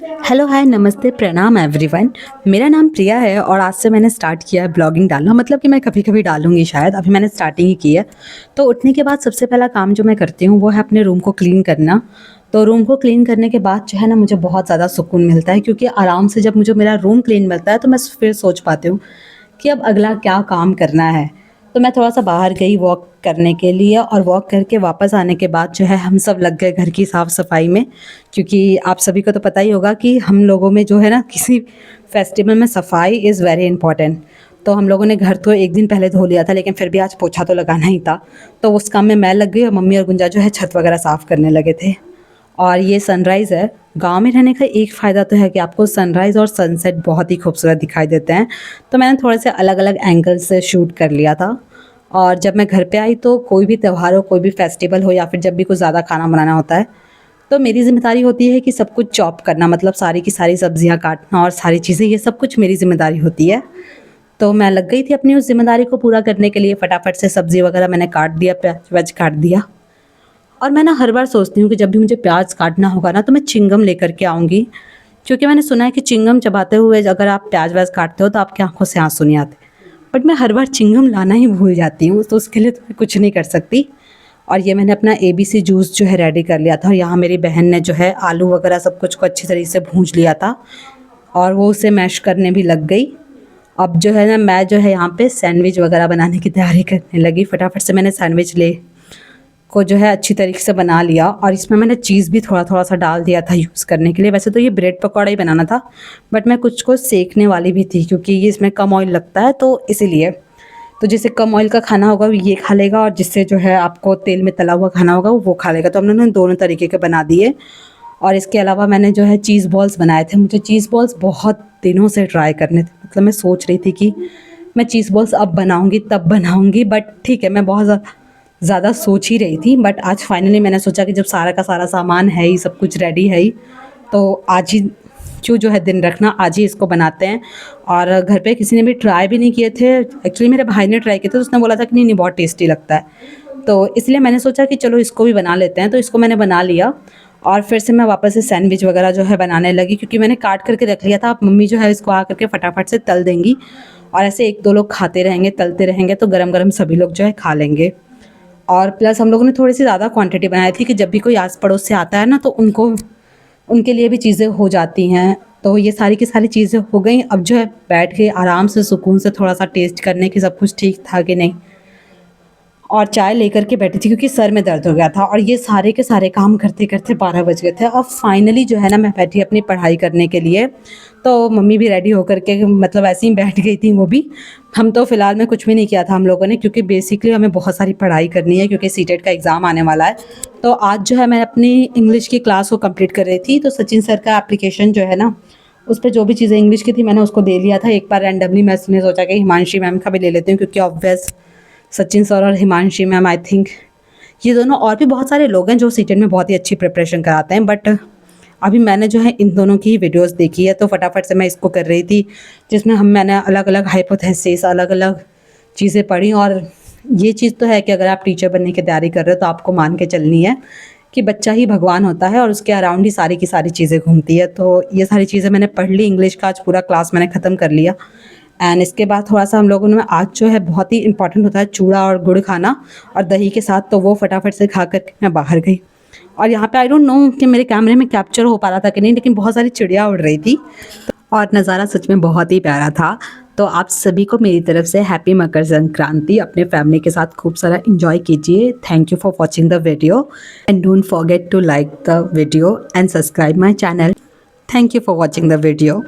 Hello, हाय, नमस्ते, प्रणाम everyone. मेरा नाम प्रिया है और आज से मैंने स्टार्ट किया है ब्लॉगिंग डालना। मतलब कि मैं कभी-कभी डालूँगी शायद, अभी मैंने स्टार्टिंग ही की है। तो उठने के बाद सबसे पहला काम जो मैं करती हूँ वो है अपने रूम को क्लीन करना। तो रूम को क्लीन करने के बाद जो है ना मुझे बहुत ज़्यादा सुकून मिलता है, क्योंकि आराम से जब मुझे मेरा रूम क्लीन मिलता है तो मैं फिर सोच पाती हूँ कि अब अगला क्या काम करना है। तो मैं थोड़ा-सा बाहर गई वॉक करने के लिए और वॉक करके वापस आने के बाद जो है हम सब लग गए घर की साफ़-सफ़ाई में, क्योंकि आप सभी को तो पता ही होगा कि हम लोगों में जो है ना किसी फेस्टिवल में सफाई इज़ वेरी इंपॉर्टेंट। तो हम लोगों ने घर तो 1 दिन पहले धो लिया था, लेकिन फिर भी आज पोछा तो लगाना ही था। तो उस काम में मैं लग गई और मम्मी और गुंजा जो है छत वगैरह साफ़ करने लगे थे। और ये सनराइज़ है। गाँव में रहने का एक फ़ायदा तो है कि आपको सनराइज़ और सनसेट बहुत ही खूबसूरत दिखाई देते हैं। तो मैंने थोड़े से अलग-अलग एंगल से शूट कर लिया था। और जब मैं घर पे आई तो कोई भी त्योहार हो, कोई भी फेस्टिवल हो या फिर जब भी कुछ ज़्यादा खाना बनाना होता है, तो मेरी ज़िम्मेदारी होती है कि सब कुछ चॉप करना, मतलब सारी की सारी सब्जियाँ काटना और सारी चीज़ें, ये सब कुछ मेरी ज़िम्मेदारी होती है। तो मैं लग गई थी अपनी उस ज़िम्मेदारी को पूरा करने के लिए। फटाफट से सब्ज़ी वगैरह मैंने काट दिया, प्याज़-व्याज़ काट दिया। और मैं ना हर बार सोचती हूँ कि जब भी मुझे प्याज़ काटना होगा ना तो मैं च्युइंगम लेकर के आऊँगी, क्योंकि मैंने सुना है कि च्युइंगम चबाते हुए अगर आप प्याज़-व्याज़ काटते हो तो आपकी आँखों से आँसू नहीं आते। बट मैं हर बार च्युइंगम लाना ही भूल जाती हूँ, तो उसके लिए तो मैं कुछ नहीं कर सकती। और ये मैंने अपना एबीसी जूस जो है रेडी कर लिया था, और यहाँ मेरी बहन ने जो है आलू वगैरह सब कुछ को अच्छी तरीके से भूंज लिया था और वो उसे मैश करने भी लग गई। अब जो है ना मैं जो है यहाँ पे सैंडविच वगैरह बनाने की तैयारी करने लगी। फटाफट से मैंने सैंडविच को जो है अच्छी तरीके से बना लिया और इसमें मैंने चीज़ भी थोड़ा-थोड़ा सा डाल दिया था यूज़ करने के लिए। वैसे तो ये ब्रेड पकौड़ा ही बनाना था, बट मैं कुछ को सेकने वाली भी थी, क्योंकि ये इसमें कम ऑयल लगता है तो इसीलिए। तो जिसे कम ऑयल का खाना होगा वो ये खा लेगा, और जिससे जो है आपको तेल में तला हुआ खाना होगा वो खा लेगा। तो हम लोगों ने दोनों तरीके के बना दिए। और इसके अलावा मैंने जो है चीज़ बॉल्स बनाए थे। मुझे चीज़ बॉल्स बहुत दिनों से ट्राई करने थे। मतलब मैं सोच रही थी कि मैं चीज़ बॉल्स अब बनाऊँगी तब बनाऊँगी, बट ठीक है, मैं बहुत ज़्यादा सोच ही रही थी। बट आज फाइनली मैंने सोचा कि जब सारा का सारा सामान है ही, सब कुछ रेडी है ही, तो आज ही क्यों जो है दिन रखना, आज ही इसको बनाते हैं। और घर पे किसी ने भी ट्राई भी नहीं किए थे। एक्चुअली मेरे भाई ने ट्राई किए थे, तो उसने बोला था कि नहीं नहीं बहुत टेस्टी लगता है। तो इसलिए मैंने सोचा कि चलो इसको भी बना लेते हैं। तो इसको मैंने बना लिया और फिर से मैं वापस से सैंडविच वगैरह जो है बनाने लगी, क्योंकि मैंने काट करके रख लिया था। अब मम्मी जो है इसको आ करके फटाफट से तल देंगी और ऐसे 1-2 लोग खाते रहेंगे, तलते रहेंगे, तो गरम-गरम सभी लोग जो है खा लेंगे। और प्लस हम लोगों ने थोड़ी-सी ज़्यादा क्वांटिटी बनाई थी कि जब भी कोई आस-पड़ोस से आता है ना, तो उनके लिए भी चीज़ें हो जाती हैं। तो ये सारी की सारी चीज़ें हो गई। अब जो है बैठ के आराम से सुकून से थोड़ा-सा टेस्ट करने की सब कुछ ठीक था कि नहीं, और चाय लेकर के बैठी थी, क्योंकि सर में दर्द हो गया था। और ये सारे के सारे काम करते-करते 12 बज गए थे। अब फाइनली जो है ना मैं बैठी अपनी पढ़ाई करने के लिए। तो मम्मी भी रेडी होकर के मतलब ऐसे ही बैठ गई थी वो भी। हम तो फ़िलहाल में कुछ भी नहीं किया था हम लोगों ने, क्योंकि बेसिकली हमें बहुत सारी पढ़ाई करनी है, क्योंकि सीटेट का एग्ज़ाम आने वाला है। तो आज जो है मैं अपनी इंग्लिश की क्लास को कंप्लीट कर रही थी। तो सचिन सर का एप्लीकेशन जो है ना, उस पे जो भी चीज़ें इंग्लिश की थी मैंने उसको दे लिया था। एक बार रैंडमली मैंने सोचा कि हिमांशी मैम का भी ले लेती हूँ, क्योंकि ऑब्वियस सचिन सर और हिमांशी मैम, आई थिंक ये दोनों, और भी बहुत सारे लोग हैं जो सीटेट में बहुत ही अच्छी प्रिपरेशन कराते हैं। बट अभी मैंने जो है इन दोनों की ही वीडियोस देखी है, तो फटाफट से मैं इसको कर रही थी, जिसमें मैंने अलग-अलग हाइपोथेसिस, अलग-अलग चीज़ें पढ़ी। और ये चीज़ तो है कि अगर आप टीचर बनने की तैयारी कर रहे हो तो आपको मान के चलनी है कि बच्चा ही भगवान होता है और उसके अराउंड ही सारी की सारी चीज़ें घूमती है। तो ये सारी चीज़ें मैंने पढ़ ली। इंग्लिश का आज पूरा क्लास मैंने ख़त्म कर लिया। एंड इसके बाद थोड़ा-सा हम लोगों ने आज जो है बहुत ही इम्पॉर्टेंट होता है चूड़ा और गुड़ खाना और दही के साथ, तो वो फटाफट से खा कर के मैं बाहर गई। और यहाँ पे आई डोंट नो कि मेरे कैमरे में कैप्चर हो पा रहा था कि नहीं, लेकिन बहुत सारी चिड़िया उड़ रही थी और नज़ारा सच में बहुत ही प्यारा था। तो आप सभी को मेरी तरफ से हैप्पी मकर संक्रांति। अपने फैमिली के साथ खूब सारा एंजॉय कीजिए। Thank you for watching the video and don't forget to like the video and subscribe my channel. Thank you for watching the video.